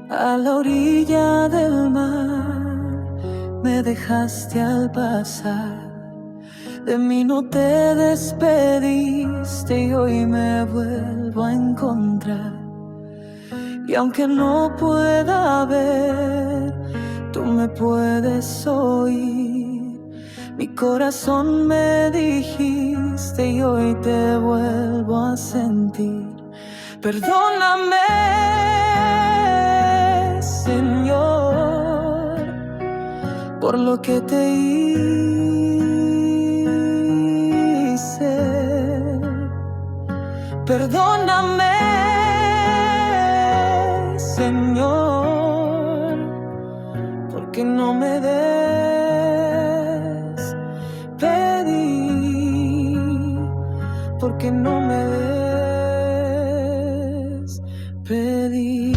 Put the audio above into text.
A la orilla del mar me dejaste al pasar. De mí no te despediste y hoy me vuelvo a encontrar. Y aunque no pueda ver, tú me puedes oír. Mi corazón me dijiste y hoy te vuelvo a sentir. Perdóname, Señor, por lo que te hice. Perdóname, Señor, porque no me despedí, porque no me despedí.